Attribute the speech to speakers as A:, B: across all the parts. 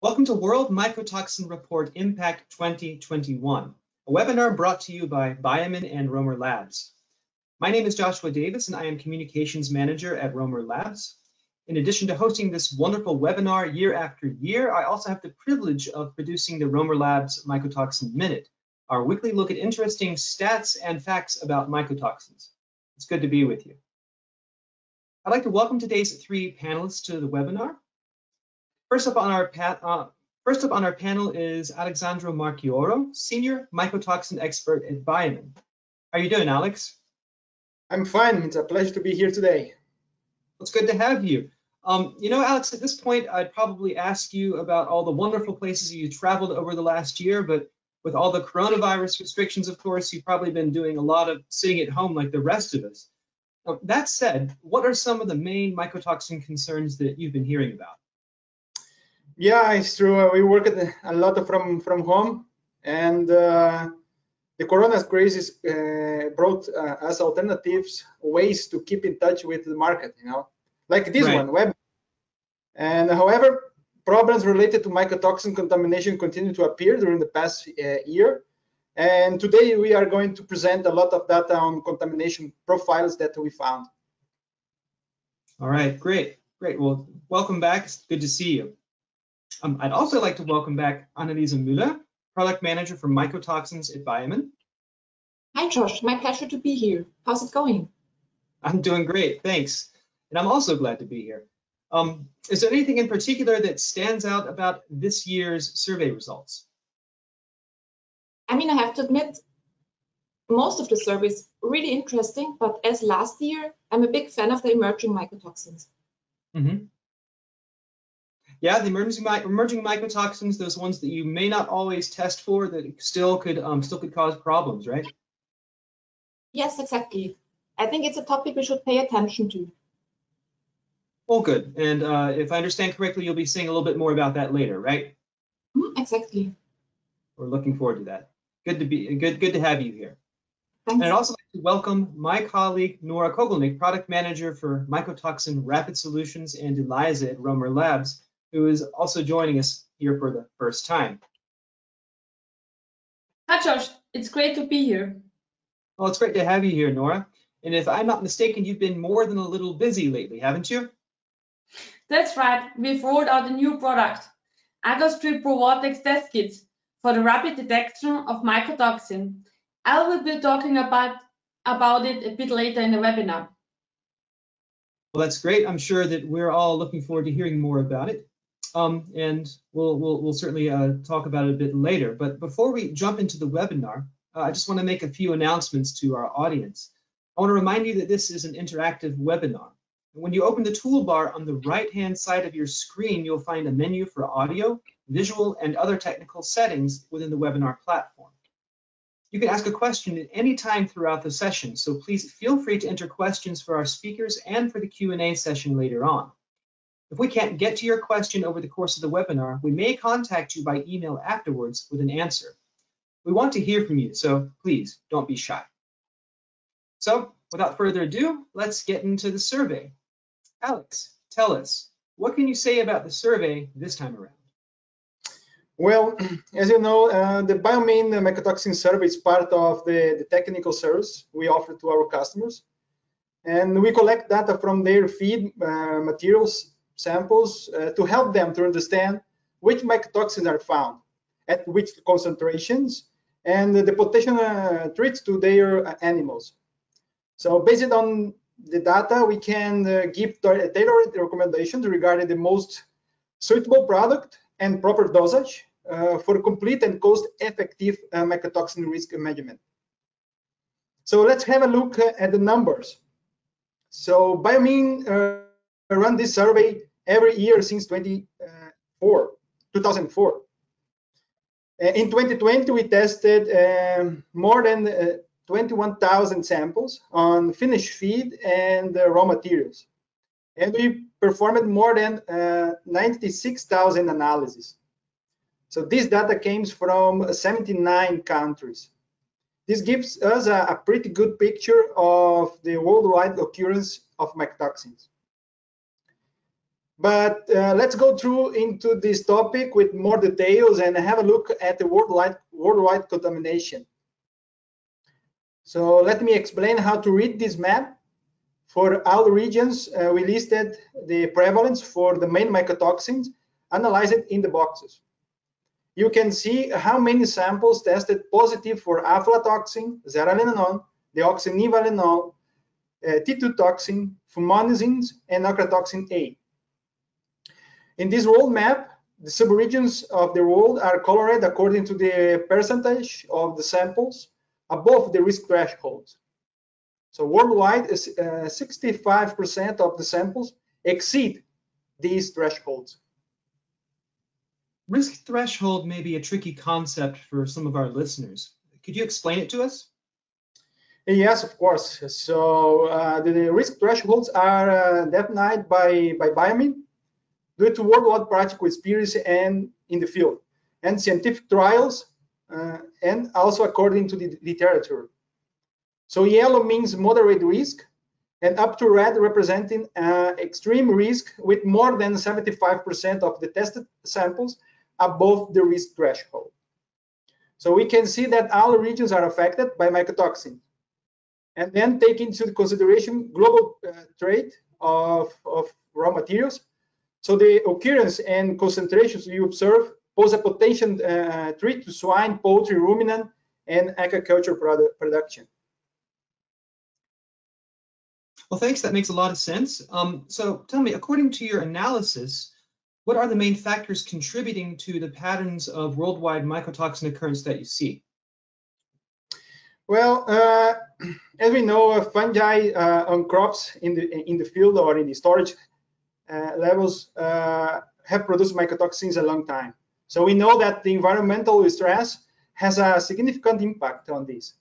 A: Welcome to World Mycotoxin Report Impact 2021, a webinar brought to you by BIOMIN and Romer Labs. My name is Joshua Davis and I am Communications Manager at Romer Labs. In addition to hosting this wonderful webinar year after year, I also have the privilege of producing the Romer Labs Mycotoxin Minute, our weekly look at interesting stats and facts about mycotoxins. It's good to be with you. I'd like to welcome today's three panelists to the webinar. First up on our panel is Alexandro Marchioro, Senior Mycotoxin Expert at BIOMIN. How are you doing, Alex?
B: I'm fine. It's a pleasure to be here today.
A: It's good to have you. Alex, at this point, I'd probably ask you about all the wonderful places you traveled over the last year, but with all the coronavirus restrictions, of course, you've probably been doing a lot of sitting at home like the rest of us. That said, what are some of the main mycotoxin concerns that you've been hearing about?
B: Yeah, it's true. We work a lot from home, and the corona crisis brought us alternatives, ways to keep in touch with the market, like this one, web. And however, problems related to mycotoxin contamination continue to appear during the past year. And today we are going to present a lot of data on contamination profiles that we found.
A: All right, great. Well, welcome back. It's good to see you. I'd also like to welcome back Anneliese Müller, Product Manager for Mycotoxins at BIOMIN.
C: Hi, Josh. My pleasure to be here. How's it going?
A: I'm doing great, thanks. And I'm also glad to be here. Is there anything in particular that stands out about this year's survey results?
C: I mean, I have to admit, most of the survey is really interesting, but as last year, I'm a big fan of the emerging mycotoxins.
A: Mm-hmm. Yeah, the emerging mycotoxins, those ones that you may not always test for, that still could cause problems, right?
C: Yes, exactly. I think it's a topic we should pay attention to.
A: Well, good. And if I understand correctly, you'll be saying a little bit more about that later, right?
C: Exactly.
A: We're looking forward to that. Good to have you here.
C: Thanks.
A: And I'd also like to welcome my colleague Nora Kogelnik, Product Manager for Mycotoxin Rapid Solutions and ELISA at Romer Labs, who is also joining us here for the first time.
D: Hi, Josh. It's great to be here.
A: Well, it's great to have you here, Nora. And if I'm not mistaken, you've been more than a little busy lately, haven't you?
D: That's right. We've rolled out a new product, Aggregation Pro Reader test kits for the rapid detection of mycotoxin. I will be talking about it a bit later in the webinar.
A: Well, that's great. I'm sure that we're all looking forward to hearing more about it. And we'll certainly talk about it a bit later. But before we jump into the webinar, I just want to make a few announcements to our audience. I want to remind you that this is an interactive webinar. When you open the toolbar on the right-hand side of your screen, you'll find a menu for audio, visual, and other technical settings within the webinar platform. You can ask a question at any time throughout the session, so please feel free to enter questions for our speakers and for the Q&A session later on. If we can't get to your question over the course of the webinar, we may contact you by email afterwards with an answer. We want to hear from you, so please don't be shy. So, without further ado, let's get into the survey. Alex, tell us, what can you say about the survey this time around?
B: Well, as you know, the BIOMIN Mycotoxin Survey is part of the technical service we offer to our customers. And we collect data from their feed materials samples to help them to understand which mycotoxins are found, at which concentrations, and the potential threats to their animals. So based on the data, we can give tailored recommendations regarding the most suitable product and proper dosage for complete and cost-effective mycotoxin risk management. So let's have a look at the numbers. So BIOMIN run this survey every year since 2004. In 2020, we tested more than 21,000 samples on finished feed and raw materials. And we performed more than 96,000 analyses. So this data came from 79 countries. This gives us a pretty good picture of the worldwide occurrence of mycotoxins. But let's go through into this topic with more details and have a look at the worldwide contamination. So let me explain how to read this map. For all regions, we listed the prevalence for the main mycotoxins analyzed in the boxes. You can see how many samples tested positive for aflatoxin, zeralanine, deoxynivalenol, T2 toxin, fumonisin, and ochratoxin A. In this world map, the subregions of the world are colored according to the percentage of the samples above the risk threshold. So worldwide, 65% of the samples exceed these thresholds.
A: Risk threshold may be a tricky concept for some of our listeners. Could you explain it to us?
B: Yes, of course. So the risk thresholds are defined by BIOMIN due to worldwide practical experience and in the field, and scientific trials, and also according to the literature. So yellow means moderate risk, and up to red representing extreme risk with more than 75% of the tested samples above the risk threshold. So we can see that all regions are affected by mycotoxin. And then take into consideration global trade of raw materials. So the occurrence and concentrations you observe pose a potential threat to swine, poultry, ruminant, and aquaculture production.
A: Well, thanks. That makes a lot of sense. So tell me, according to your analysis, what are the main factors contributing to the patterns of worldwide mycotoxin occurrence that you see?
B: Well, as we know, fungi on crops in the field or in the storage levels have produced mycotoxins a long time. So we know that the environmental stress has a significant impact on this.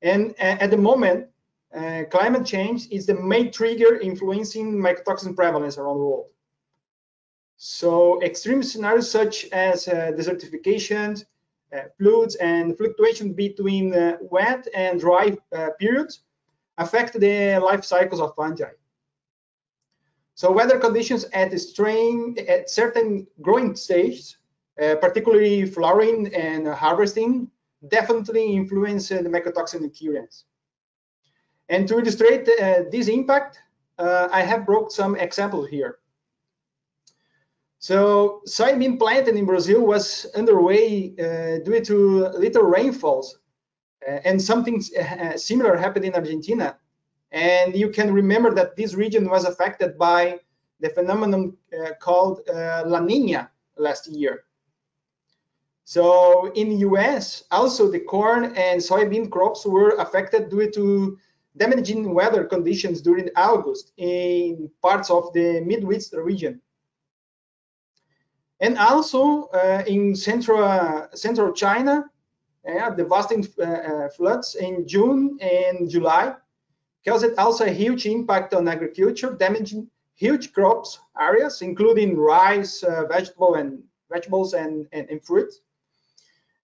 B: And at the moment, climate change is the main trigger influencing mycotoxin prevalence around the world. So extreme scenarios such as desertification, floods, and fluctuation between wet and dry periods affect the life cycles of fungi. So weather conditions at certain growing stages, particularly flowering and harvesting, definitely influence the mycotoxin occurrence. And to illustrate this impact, I have brought some examples here. So soybean planting in Brazil was underway due to little rainfalls, and something similar happened in Argentina. And you can remember that this region was affected by the phenomenon called La Niña last year. So in the US, also the corn and soybean crops were affected due to damaging weather conditions during August in parts of the Midwest region. And also in central China, devastating floods in June and July caused also a huge impact on agriculture, damaging huge crops areas, including rice, vegetables, and fruit.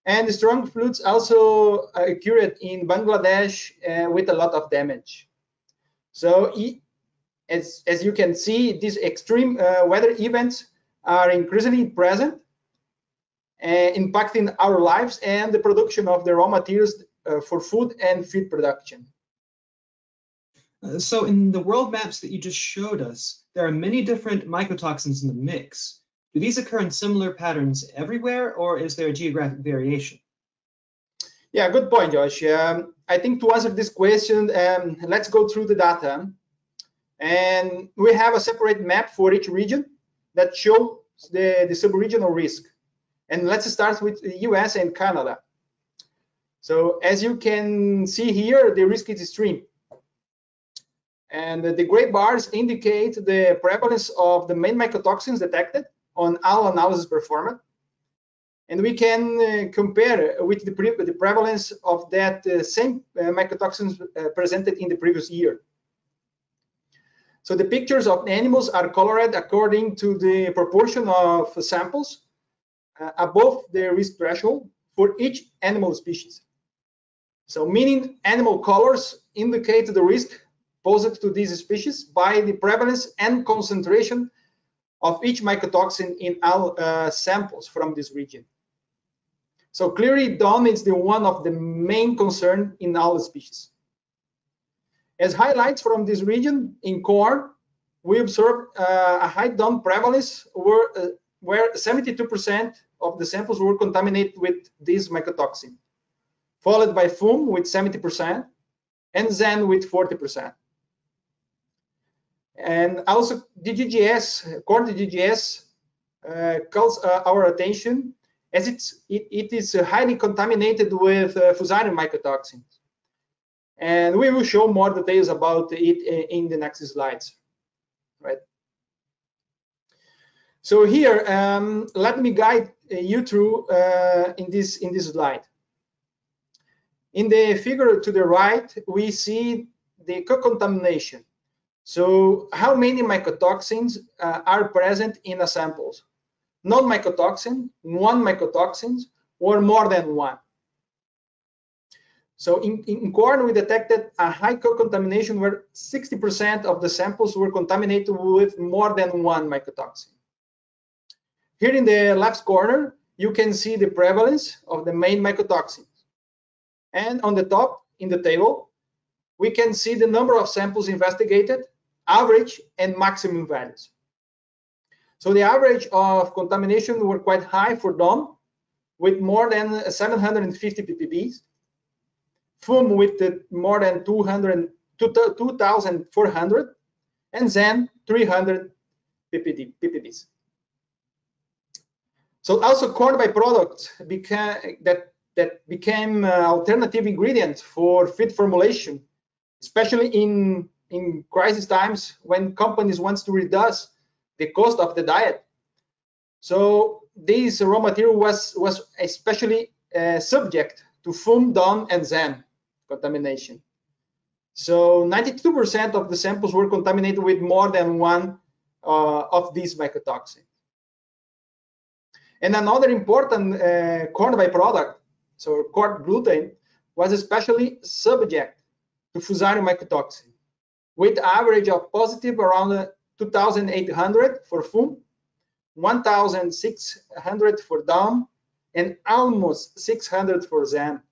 B: And the strong floods also occurred in Bangladesh with a lot of damage. So as you can see, these extreme weather events are increasingly present, impacting our lives and the production of the raw materials for food and feed production.
A: So in the world maps that you just showed us, there are many different mycotoxins in the mix. Do these occur in similar patterns everywhere, or is there a geographic variation?
B: Yeah, good point, Josh. I think to answer this question, let's go through the data. And we have a separate map for each region that shows the sub-regional risk. And let's start with the US and Canada. So as you can see here, the risk is extreme. And the gray bars indicate the prevalence of the main mycotoxins detected on all analysis performed. And we can compare with the prevalence of that same mycotoxins presented in the previous year. So the pictures of the animals are colored according to the proportion of samples above the risk threshold for each animal species. So meaning animal colors indicate the risk posed to these species by the prevalence and concentration of each mycotoxin in all samples from this region. So clearly, DON is the one of the main concern in all species. As highlights from this region, in corn, we observed a high DON prevalence where 72% of the samples were contaminated with this mycotoxin, followed by FUM with 70% and ZAN with 40%. And also DGGS, corn DGGS calls our attention as it is highly contaminated with fusarium mycotoxins. And we will show more details about it in the next slides, right? So here, let me guide you through in this slide. In the figure to the right, we see the co-contamination. So how many mycotoxins are present in a sample? Non-mycotoxin, one mycotoxins, or more than one. So in corn, we detected a high co-contamination where 60% of the samples were contaminated with more than one mycotoxin. Here in the left corner, you can see the prevalence of the main mycotoxins. And on the top, in the table, we can see the number of samples investigated, average and maximum values. So the average of contamination were quite high for DON, with more than 750 ppbs, FUM with more than 2,400, and ZAN 300 ppbs. So also corn byproducts became alternative ingredients for feed formulation, especially in crisis times when companies want to reduce the cost of the diet. So this raw material was especially subject to FUM, DON, and ZAN contamination. So 92% of the samples were contaminated with more than one of these mycotoxins. And another important corn byproduct, so corn gluten, was especially subject to fusarium mycotoxin, with average of positive around 2,800 for FUM, 1,600 for DON, and almost 600 for ZAN.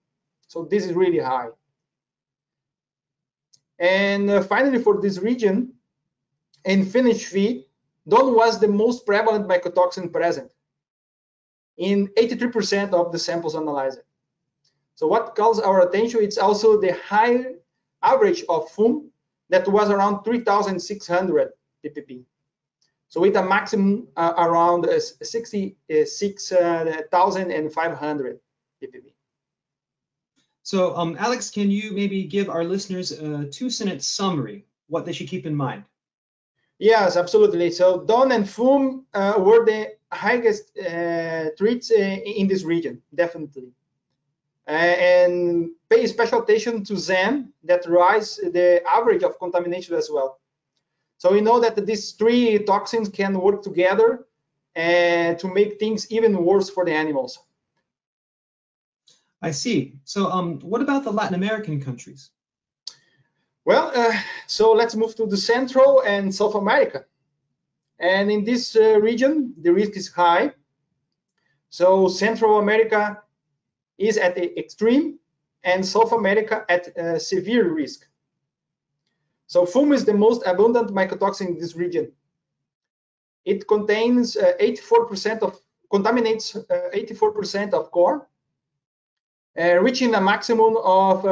B: So this is really high. And finally, for this region, in finished feed, DON was the most prevalent mycotoxin present in 83% of the samples analyzed. So what calls our attention, it's also the high average of FUM that was around 3,600 ppb. So with a maximum around 66,500 ppb.
A: So Alex, can you maybe give our listeners a 2-sentence summary, what they should keep in mind?
B: Yes, absolutely. So DON and FUM were the highest threats in this region, definitely. And pay special attention to ZAN that rise the average of contamination as well. So we know that these three toxins can work together to make things even worse for the animals.
A: I see. So what about the Latin American countries?
B: Well, so let's move to the Central and South America. And in this region, the risk is high. So Central America is at the extreme and South America at severe risk. So FUM is the most abundant mycotoxin in this region. It contains 84% of, contaminates 84% of corn, reaching a maximum of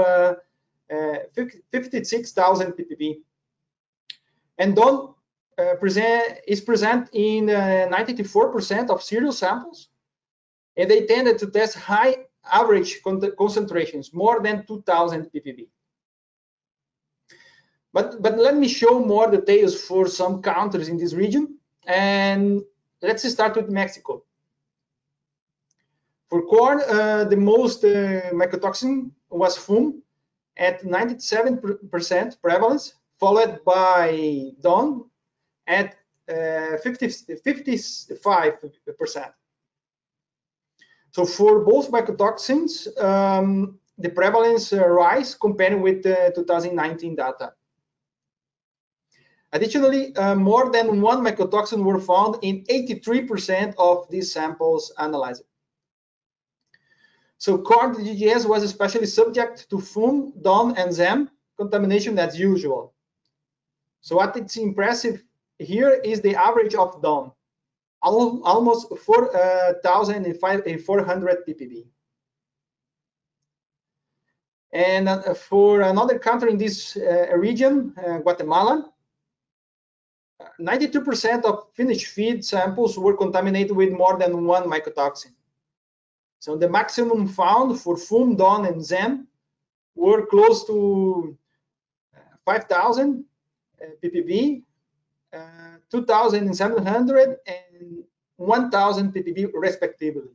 B: 56,000 ppb. And DON is present in 94% of cereal samples, and they tended to test high average concentrations, more than 2,000 ppb. But let me show more details for some countries in this region, and let's start with Mexico. For corn, the most mycotoxin was FUM at 97% prevalence, followed by DON at 55%. So for both mycotoxins, the prevalence rise compared with the 2019 data. Additionally, more than one mycotoxin were found in 83% of these samples analyzed. So corn DGS was especially subject to fum, DON, and ZEM contamination as usual. So what is impressive here is the average of DON, almost 4,400 ppb. And for another country in this region, Guatemala, 92% of finished feed samples were contaminated with more than one mycotoxin. So the maximum found for fum, DON, and ZEM were close to 5,000 ppb, 2,700 and 1,000 ppb respectively.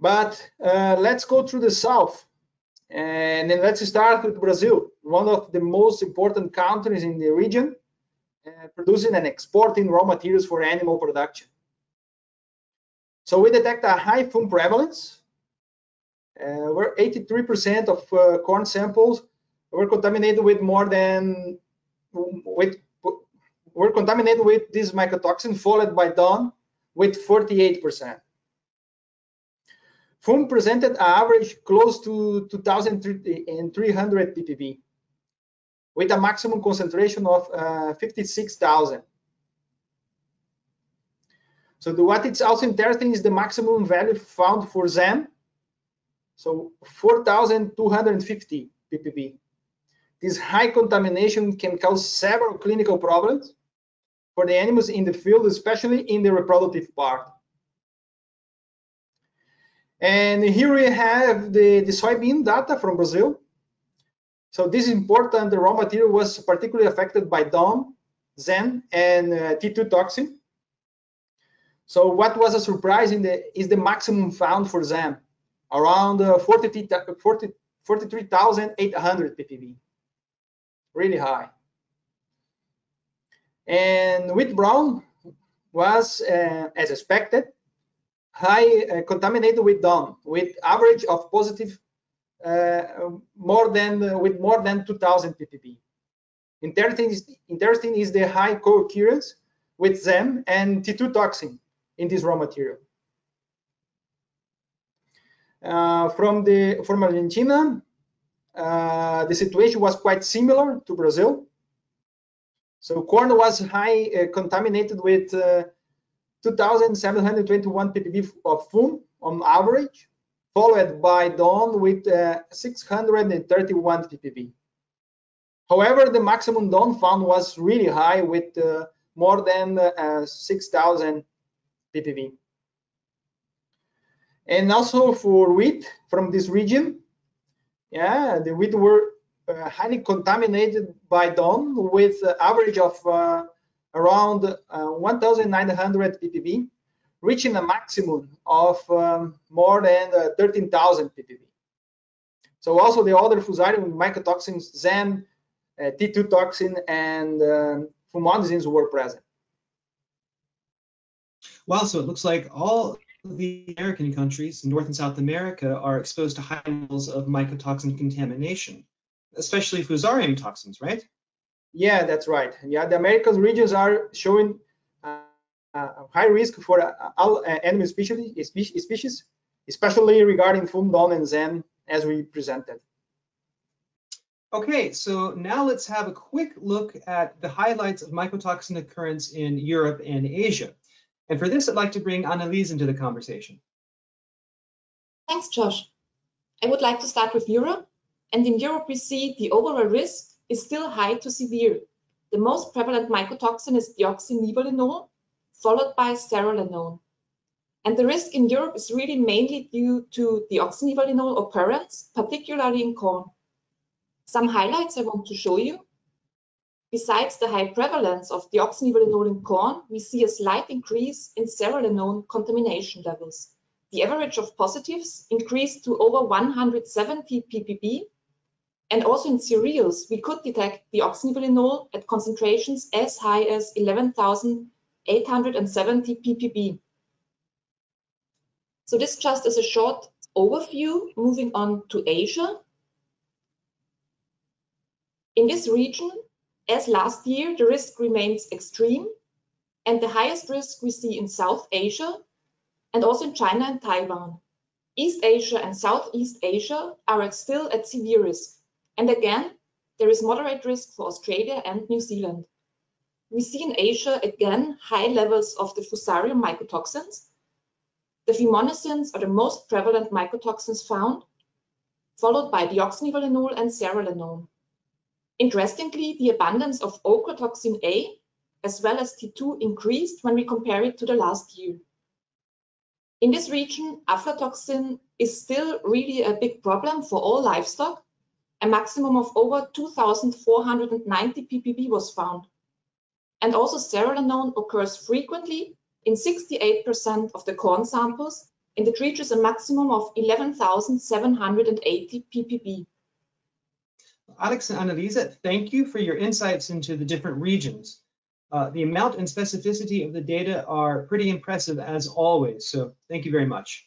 B: But let's go through the south, and then let's start with Brazil, one of the most important countries in the region, producing and exporting raw materials for animal production. So we detect a high fum prevalence, where 83% of corn samples were contaminated with this mycotoxin, followed by DON with 48%. Fum presented an average close to 2,300 ppb, with a maximum concentration of 56,000. So what is also interesting is the maximum value found for ZEM, so 4,250 ppb. This high contamination can cause several clinical problems for the animals in the field, especially in the reproductive part. And here we have the soybean data from Brazil. So this is important. The raw material was particularly affected by DON, ZEM, and T2 toxin. So what was a surprise is the maximum found for ZEM, around 43,800 ppb, really high. And wheat brown was, as expected, high contaminated with DON, with average of positive more than 2,000 ppb. Interesting is the high co-occurrence with ZEM and T2 toxin in this raw material. From Argentina, the situation was quite similar to Brazil. So corn was high contaminated with 2,721 ppb of fum on average, followed by DON with 631 ppb. However, the maximum DON found was really high with more than 6,000 ppb. And also for wheat from this region, yeah, the wheat were highly contaminated by DON with average of around 1,900 ppb, reaching a maximum of more than 13,000 ppb. So also the other fusarium mycotoxins, ZEM, T2 toxin, and fumonisin were present.
A: Wow, so it looks like all the American countries, North and South America, are exposed to high levels of mycotoxin contamination, especially fusarium toxins, right?
B: Yeah, that's right. Yeah, the American regions are showing high risk for all animal species, especially regarding fum, DON, and ZEM, as we presented.
A: Okay, so now let's have a quick look at the highlights of mycotoxin occurrence in Europe and Asia. And for this, I'd like to bring Annelies into the conversation.
C: Thanks, Josh. I would like to start with Europe. And in Europe, we see the overall risk is still high to severe. The most prevalent mycotoxin is deoxynivalenol, followed by Zeralanine. And the risk in Europe is really mainly due to deoxynivalenol occurrence, particularly in corn. Some highlights I want to show you. Besides the high prevalence of deoxynivalenol in corn, we see a slight increase in Zeralanine contamination levels. The average of positives increased to over 170 ppb, and also in cereals, we could detect deoxynivalenol at concentrations as high as 11,870 ppb. So this just is a short overview. Moving on to Asia. In this region, As last year, the risk remains extreme, and the highest risk we see in South Asia and also in China and Taiwan. East Asia and Southeast Asia are still at severe risk. And again, there is moderate risk for Australia and New Zealand. We see in Asia again high levels of the Fusarium mycotoxins. The fumonisin are the most prevalent mycotoxins found, followed by deoxynivalenol and Zeralanine. Interestingly, the abundance of ochratoxin A as well as T2 increased when we compare it to the last year. In this region, aflatoxin is still really a big problem for all livestock. A maximum of over 2,490 ppb was found. And also Zeralanine occurs frequently in 68% of the corn samples, and it reaches a maximum of 11,780 ppb.
A: Alex and Annalisa, thank you for your insights into the different regions. The amount and specificity of the data are pretty impressive as always, so thank you very much.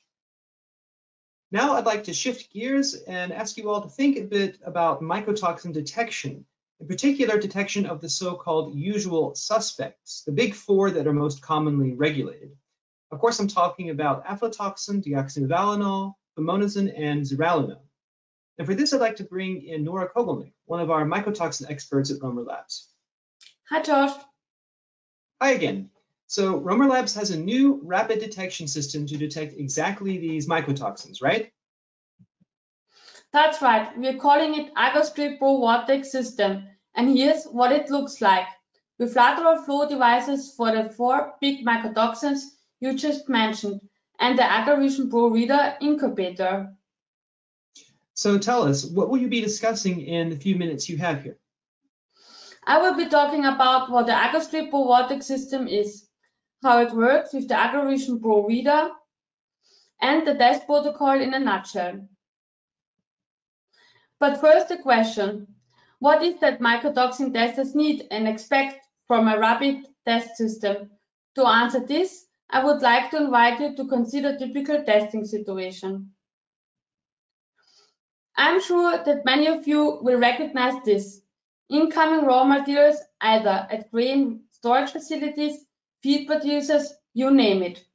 A: Now I'd like to shift gears and ask you all to think a bit about mycotoxin detection, in particular detection of the so-called usual suspects, the big four that are most commonly regulated. Of course, I'm talking about aflatoxin, deoxynivalenol, fumonisin, and Zeralanine. And for this, I'd like to bring in Nora Kogelnik, one of our mycotoxin experts at Romer Labs.
D: Hi, Josh.
A: Hi again. So Romer Labs has a new rapid detection system to detect exactly these mycotoxins, right?
D: That's right. We're calling it Aggregation Pro Reader system. And here's what it looks like. With lateral flow devices for the 4 big mycotoxins you just mentioned, and the Aggregation Pro Reader incubator.
A: So tell us, what will you be discussing in the few minutes you have here?
D: I will be talking about what the Aggregation Pro Reader system is, how it works with the Aggregation Pro Reader, and the test protocol in a nutshell. But first the question, what is that mycotoxin testers need and expect from a rapid test system? To answer this, I would like to invite you to consider a typical testing situation. I'm sure that many of you will recognize this. Incoming raw materials either at grain storage facilities, feed producers, you name it.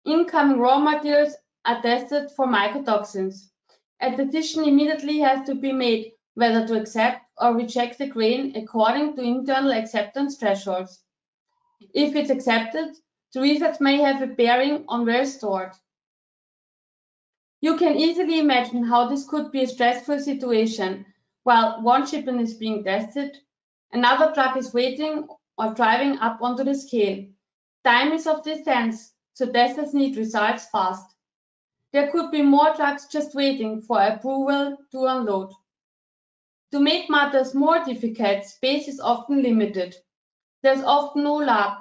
D: Incoming raw materials are tested for mycotoxins. A decision immediately has to be made whether to accept or reject the grain according to internal acceptance thresholds. If it's accepted, the results may have a bearing on where it's stored. You can easily imagine how this could be a stressful situation. While one shipment is being tested, another truck is waiting or driving up onto the scale. Time is of the essence, so testers need results fast. There could be more trucks just waiting for approval to unload. To make matters more difficult, space is often limited. There's often no lab,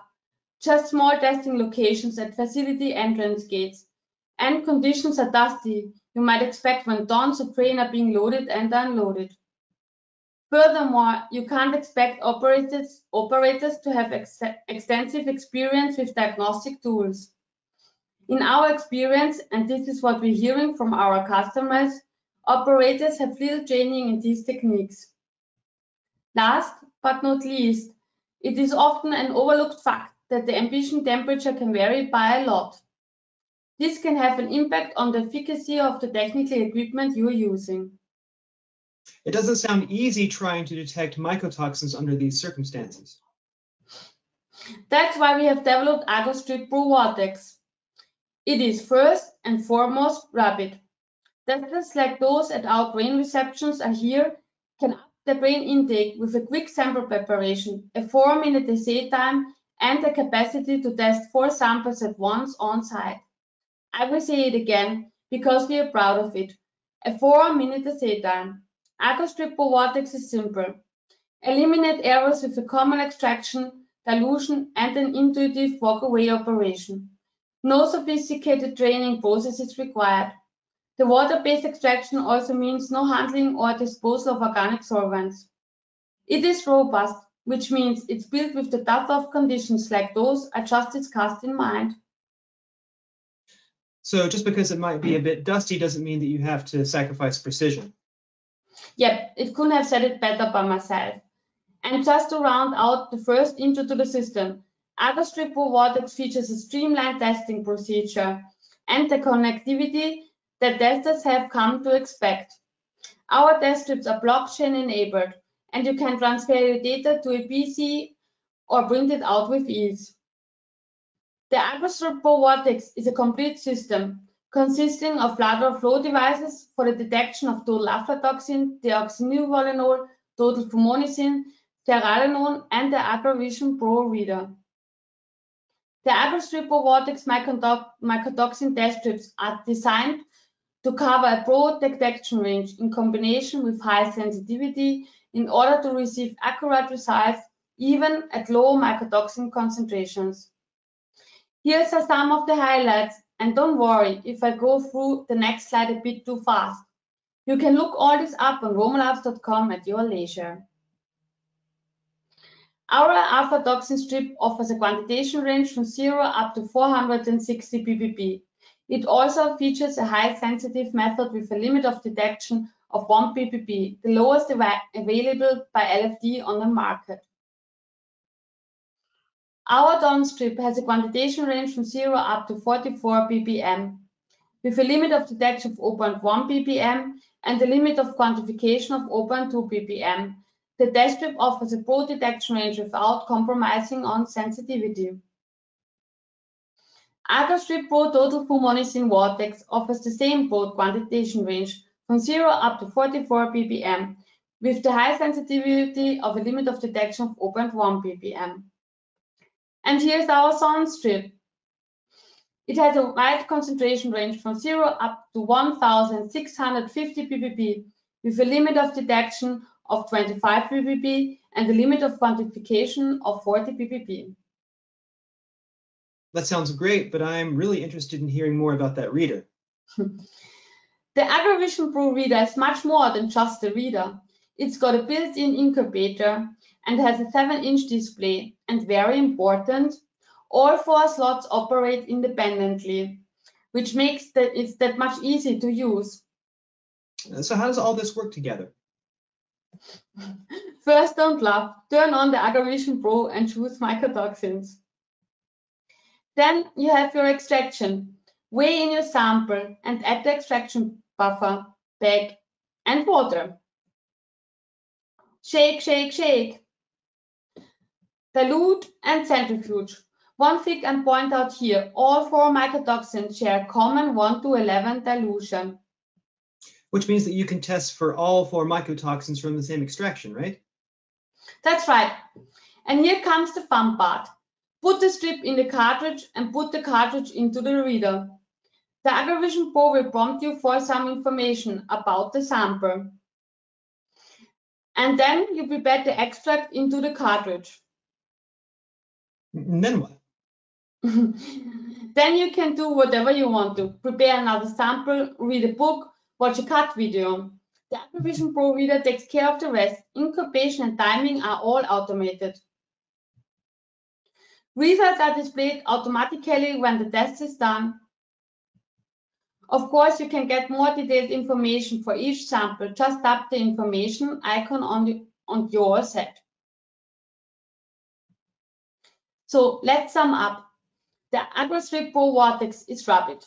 D: just small testing locations at facility entrance gates, and conditions are dusty, you might expect when tons of grain are being loaded and unloaded. Furthermore, you can't expect operators to have extensive experience with diagnostic tools. In our experience, and this is what we're hearing from our customers, operators have little training in these techniques. Last but not least, it is often an overlooked fact that the ambition temperature can vary by a lot. This can have an impact on the efficacy of the technical equipment you're using.
A: It doesn't sound easy trying to detect mycotoxins under these circumstances.
D: That's why we have developed Aggregation Pro Reader. It is first and foremost rapid. Testers like those at our grain receptions are here can up the grain intake with a quick sample preparation, a 4-minute assay time, and the capacity to test 4 samples at once on site. I will say it again because we are proud of it. A 4-minute assay time. Aggregation Pro Reader is simple. Eliminate errors with a common extraction, dilution, and an intuitive walk-away operation. No sophisticated training process is required. The water-based extraction also means no handling or disposal of organic solvents. It is robust, which means it's built with the tough conditions like those I just discussed in mind.
A: So just because it might be a bit dusty doesn't mean that you have to sacrifice precision.
D: Yep, it couldn't have said it better by myself. And just to round out the first intro to the system, AgroStrip Pro Vortex features a streamlined testing procedure and the connectivity that testers have come to expect. Our test strips are blockchain enabled, and you can transfer your data to a PC or print it out with ease. The AgroStrip Pro Vortex is a complete system consisting of lateral flow devices for the detection of total aflatoxin, deoxynivalenol, total fumonisin, Zeralanine, and the Aggregation Pro Reader. The AgroStrip Pro Vortex mycotoxin test strips are designed to cover a broad detection range in combination with high sensitivity in order to receive accurate results even at low mycotoxin concentrations. Here are some of the highlights, and don't worry if I go through the next slide a bit too fast. You can look all this up on romerlabs.com at your leisure. Our aflatoxin strip offers a quantitation range from 0 up to 460 ppb. It also features a high sensitive method with a limit of detection of 1 ppb, the lowest available by LFD on the market. Our DON strip has a quantitation range from 0 up to 44 ppm, with a limit of detection of 0.1 ppm and a limit of quantification of 0.2 ppm. The test strip offers a broad detection range without compromising on sensitivity. AgroStrip Pro Total Fumonisin Vortex offers the same broad quantitation range from 0 up to 44 ppm, with the high sensitivity of a limit of detection of 0.1 ppm. And here's our SON strip. It has a wide concentration range from 0 up to 1650 ppb, with a limit of detection of 25 ppb and a limit of quantification of 40 ppb.
A: That sounds great, but I'm really interested in hearing more about that reader.
D: The Aggregation Pro Reader is much more than just a reader. It's got a built-in incubator and has a 7-inch display, and very important, all 4 slots operate independently, which makes it that much easier to use.
A: So how does all this work together?
D: First, don't laugh. Turn on the Aggregation Pro and choose mycotoxins. Then you have your extraction. Weigh in your sample and add the extraction buffer, bag, and water. Shake, shake, shake. Dilute and centrifuge. One thing and point out here, all 4 mycotoxins share common 1:11 dilution.
A: Which means that you can test for all 4 mycotoxins from the same extraction, right?
D: That's right. And here comes the fun part. Put the strip in the cartridge and put the cartridge into the reader. The Aggregation Pro will prompt you for some information about the sample. And then you prepare the extract into the cartridge.
A: And then what?
D: Then you can do whatever you want to. Prepare another sample, read a book, watch a cut video. The Aggregation Pro Reader takes care of the rest. Incubation and timing are all automated. Results are displayed automatically when the test is done. Of course, you can get more detailed information for each sample. Just tap the information icon on your set. So let's sum up. The AgroStrip Pro Vortex is rapid.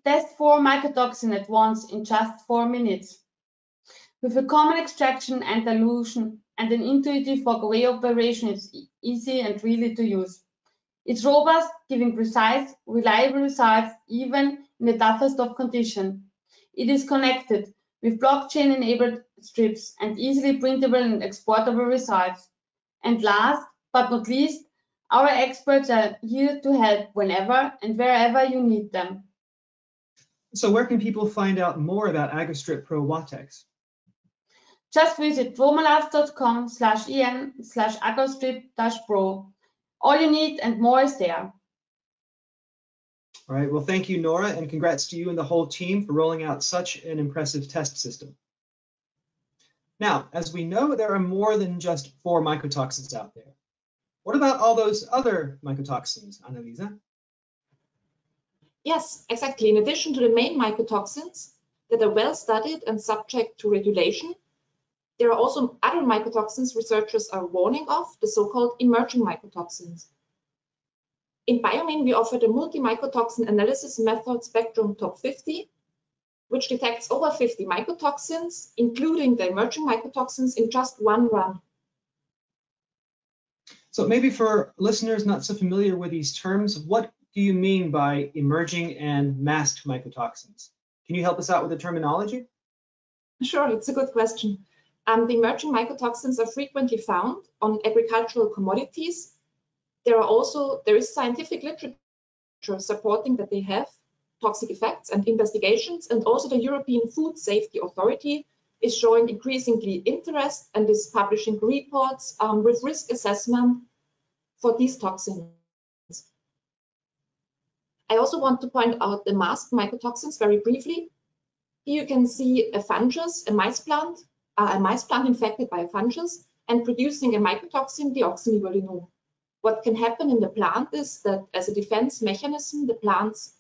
D: Test 4 mycotoxin at once in just 4 minutes. With a common extraction and dilution and an intuitive walk-away operation, it's easy and really to use. It's robust, giving precise, reliable results even in the toughest of conditions. It is connected with blockchain-enabled strips and easily printable and exportable results. And last but not least, our experts are here to help whenever and wherever you need them.
A: So where can people find out more about AgroStrip Pro Vortex?
D: Just visit romerlabs.com/en/agrostrip-pro. All you need and more is there.
A: All right, well, thank you, Nora, and congrats to you and the whole team for rolling out such an impressive test system. Now, as we know, there are more than just 4 mycotoxins out there. What about all those other mycotoxins, Annalisa?
C: Yes, exactly. In addition to the main mycotoxins that are well studied and subject to regulation, There are also other mycotoxins researchers are warning of, the so-called emerging mycotoxins. In BIOMIN, we offer the multi-mycotoxin analysis method Spectrum Top 50, which detects over 50 mycotoxins, including the emerging mycotoxins, in just one run.
A: So maybe for listeners not so familiar with these terms, what do you mean by emerging and masked mycotoxins? Can you help us out with the terminology?
C: Sure, it's a good question. The emerging mycotoxins are frequently found on agricultural commodities. There is scientific literature supporting that they have toxic effects and investigations, and also the European Food Safety Authority is showing increasingly interest and is publishing reports with risk assessment for these toxins. I also want to point out the masked mycotoxins very briefly. Here you can see a fungus, a mice plant infected by a fungus and producing a mycotoxin, deoxynivalenol. What can happen in the plant is that as a defense mechanism, the plants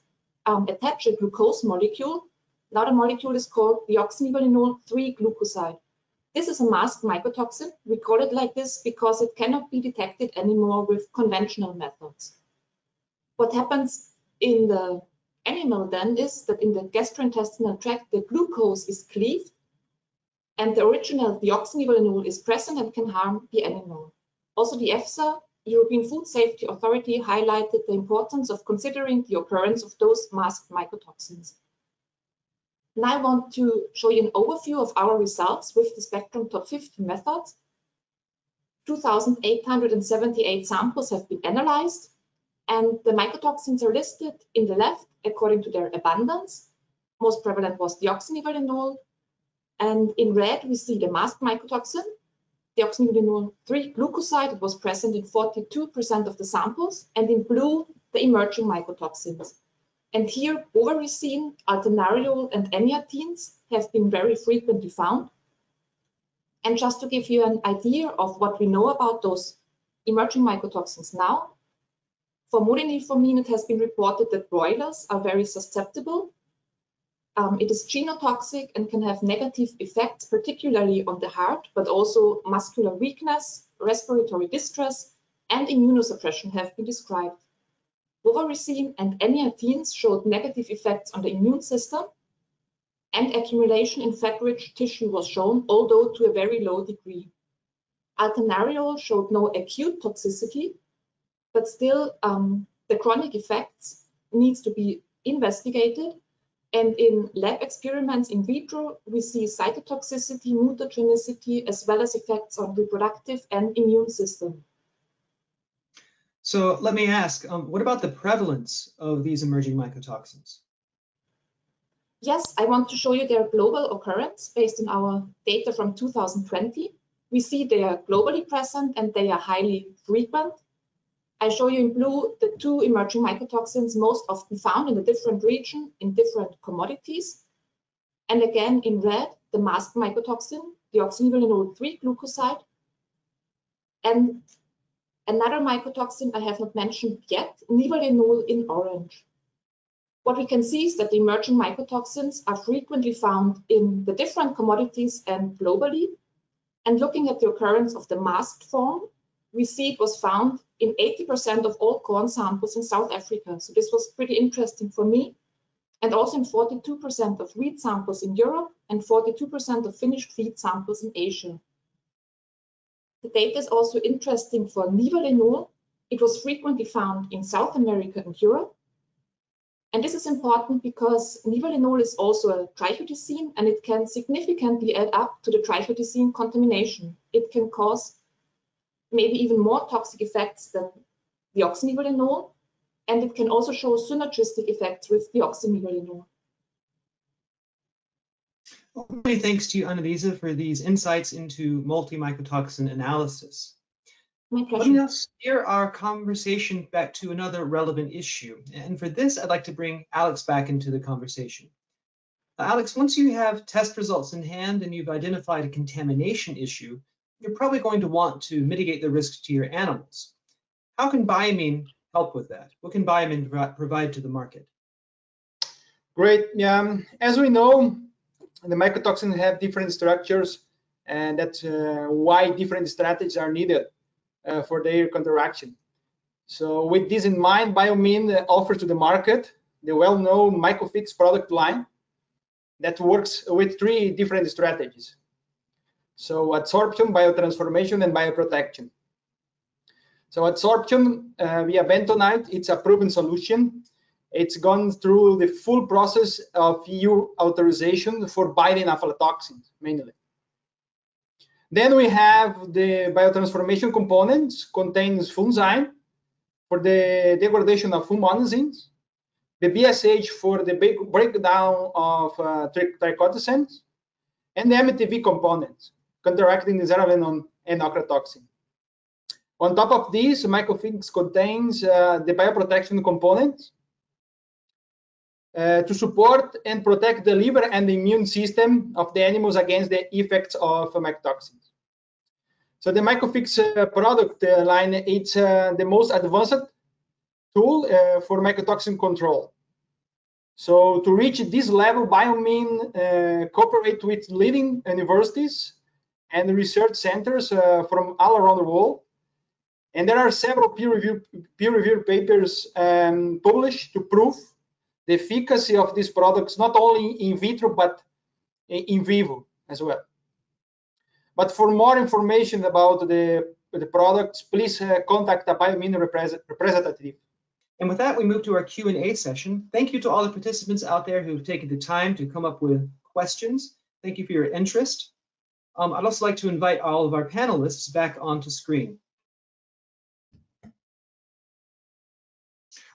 C: attach a glucose molecule. Now the molecule is called deoxynivalenol 3-glucoside. This is a masked mycotoxin. We call it like this because it cannot be detected anymore with conventional methods. What happens in the animal then is that in the gastrointestinal tract, the glucose is cleaved and the original deoxynivalenol is present and can harm the animal. Also, the EFSA, European Food Safety Authority, highlighted the importance of considering the occurrence of those masked mycotoxins. Now I want to show you an overview of our results with the Spectrum Top 50 method. 2,878 samples have been analyzed, and the mycotoxins are listed in the left according to their abundance. Most prevalent was deoxynivalenol, and in red we see the masked mycotoxin, deoxynivalenol 3-glucoside. It was present in 42% of the samples, and in blue the emerging mycotoxins. And here ovaricin, alternariol, and amyotines have been very frequently found. And just to give you an idea of what we know about those emerging mycotoxins now, for moliniformin, it has been reported that broilers are very susceptible. It is genotoxic and can have negative effects, particularly on the heart, but also muscular weakness, respiratory distress, and immunosuppression have been described. Ovaricin and amyotines showed negative effects on the immune system, and accumulation in fat-rich tissue was shown, although to a very low degree. Alternariol showed no acute toxicity, but still the chronic effects needs to be investigated. And in lab experiments in vitro, we see cytotoxicity, mutagenicity, as well as effects on reproductive and immune system.
A: So let me ask, what about the prevalence of these emerging mycotoxins?
C: Yes, I want to show you their global occurrence based on our data from 2020. We see they are globally present and they are highly frequent. I show you in blue the two emerging mycotoxins most often found in a different region in different commodities. And again in red, the masked mycotoxin, deoxynivalenol 3-glucoside. And another mycotoxin I have not mentioned yet, nivalenol in orange. What we can see is that the emerging mycotoxins are frequently found in the different commodities and globally. And looking at the occurrence of the masked form, we see it was found in 80% of all corn samples in South Africa. So this was pretty interesting for me. And also in 42% of wheat samples in Europe and 42% of finished feed samples in Asia. The data is also interesting for nivalenol. It was frequently found in South America and Europe. And this is important because nivalenol is also a trifluticin and it can significantly add up to the trifluticin contamination. It can cause maybe even more toxic effects than deoxynivalenol, and it can also show synergistic effects with deoxynivalenol.
A: Well, many thanks to you, Anneliese, for these insights into multi-mycotoxin analysis.
C: My pleasure.
A: Let me now steer our conversation back to another relevant issue. And for this, I'd like to bring Alex back into the conversation. Alex, once you have test results in hand and you've identified a contamination issue, you're probably going to want to mitigate the risks to your animals. How can BIOMIN help with that? What can BIOMIN provide to the market?
B: Great. Yeah. As we know, the mycotoxins have different structures and that's why different strategies are needed for their counteraction. So with this in mind, BIOMIN offers to the market the well-known MycoFix product line that works with 3 different strategies. So adsorption, biotransformation, and bioprotection. So adsorption via bentonite, it's a proven solution. It's gone through the full process of EU authorization for binding aflatoxins, mainly. Then we have the biotransformation components, contains fungi for the degradation of fumonisins, the BSH for the breakdown of trichotoxins, and the MTV components, counteracting the Zeralanine and Microtoxin. On top of this, MycoFix contains the bioprotection components to support and protect the liver and the immune system of the animals against the effects of mycotoxins. So the MycoFix product line, it's the most advanced tool for mycotoxin control. So to reach this level, BIOMIN cooperate with leading universities and research centers from all around the world. And there are several peer-reviewed papers published to prove the efficacy of these products, not only in vitro, but in vivo as well. But for more information about the products, please contact a BIOMIN representative.
A: And with that, we move to our Q&A session. Thank you to all the participants out there who've taken the time to come up with questions. Thank you for your interest. I'd also like to invite all of our panelists back onto screen.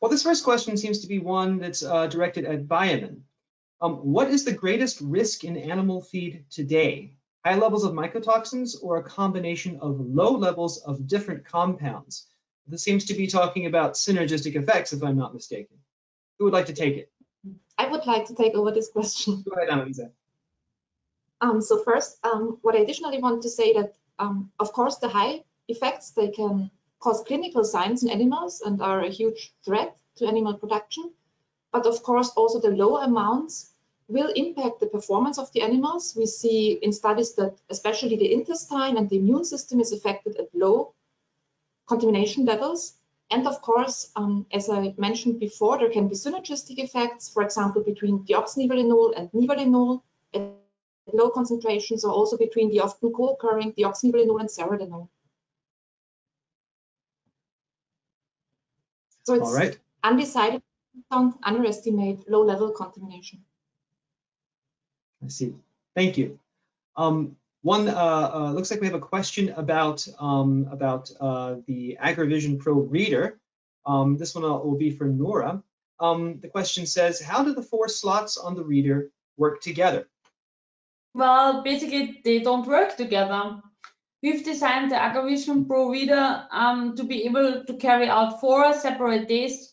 A: Well, this first question seems to be one that's directed at BIOMIN. What is the greatest risk in animal feed today? High levels of mycotoxins or a combination of low levels of different compounds? This seems to be talking about synergistic effects, if I'm not mistaken. Who would like to take it?
C: I would like to take over this question.
A: Go ahead, Annalisa.
C: So first, what I additionally want to say that, of course, the high effects, they can cause clinical signs in animals and are a huge threat to animal production. But of course, also the low amounts will impact the performance of the animals. We see in studies that especially the intestine and the immune system is affected at low contamination levels. And of course, as I mentioned before, there can be synergistic effects, for example, between deoxynivalenol and nivalenol at low concentrations, or also between the often co-occurring deoxynivalenol and Zeralanine. So it's
A: All right.
C: undecided, don't underestimate low-level contamination.
A: I see. Thank you. Looks like we have a question about the Aggregation Pro Reader. This one will be for Nora. The question says, how do the 4 slots on the reader work together?
D: Well, basically, they don't work together. We've designed the Aggregation Pro Reader to be able to carry out 4 separate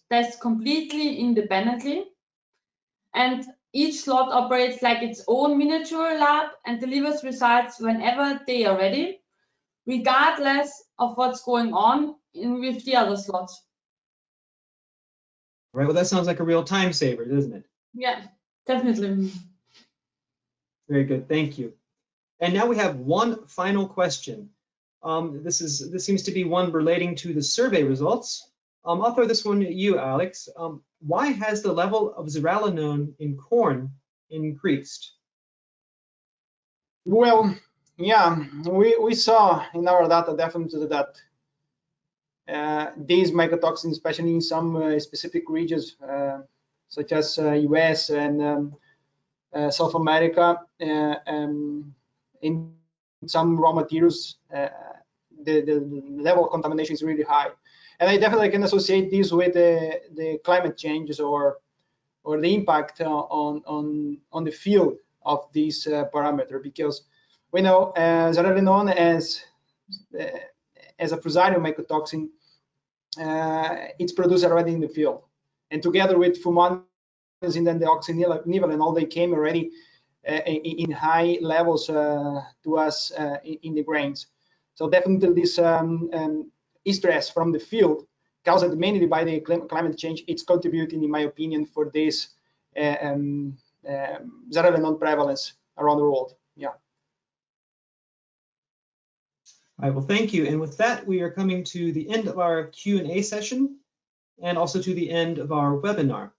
D: tests completely independently. And each slot operates like its own miniature lab and delivers results whenever they are ready, regardless of what's going on with the other slots.
A: Right. Well, that sounds like a real time saver, doesn't it?
D: Yeah, definitely.
A: Very good. Thank you. And now we have one final question. This seems to be one relating to the survey results. I'll throw this one at you, Alex. Why has the level of Zeralanine in corn increased?
B: Well, yeah, we saw in our data definitely that these mycotoxins, especially in some specific regions, such as US and South America, in some raw materials, the level of contamination is really high. And I definitely can associate this with the climate changes or the impact on the field of this parameter, because we know Zeralanine as a Fusarium mycotoxin, it's produced already in the field, and together with fumonisins and then the deoxynivalenol, they came already in high levels to us in the grains. So definitely this stress from the field, caused mainly by the climate change, it's contributing, in my opinion, for this Zeralanine prevalence around the world. Yeah.
A: All right, well, thank you. And with that, we are coming to the end of our Q&A session and also to the end of our webinar.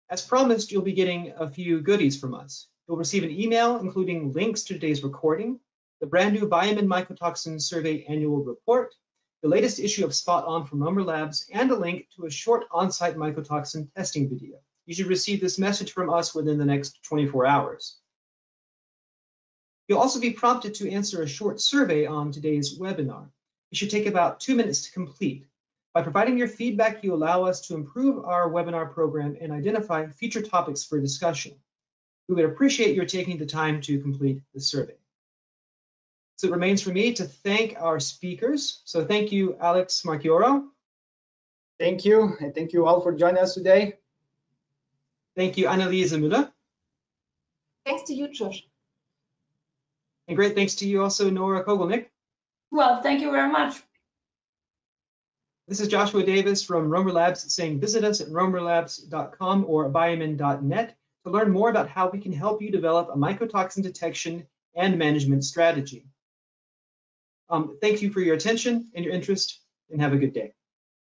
A: As promised, you'll be getting a few goodies from us. You'll receive an email including links to today's recording, the brand new BIOMIN Mycotoxin Survey annual report, the latest issue of Spot On from Romer Labs, and a link to a short on-site mycotoxin testing video. You should receive this message from us within the next 24 hours. You'll also be prompted to answer a short survey on today's webinar. It should take about 2 minutes to complete. By providing your feedback, you allow us to improve our webinar program and identify future topics for discussion. We would appreciate your taking the time to complete the survey. So it remains for me to thank our speakers. So thank you, Alex Marchioro.
B: Thank you, and thank you all for joining us today.
A: Thank you, Anneliese Müller.
C: Thanks to you, Josh.
A: And great thanks to you also, Nora Kogelnick.
D: Well, thank you very much.
A: This is Joshua Davis from Romer Labs saying visit us at romerlabs.com or biomin.net to learn more about how we can help you develop a mycotoxin detection and management strategy. Thank you for your attention and your interest, and have a good day.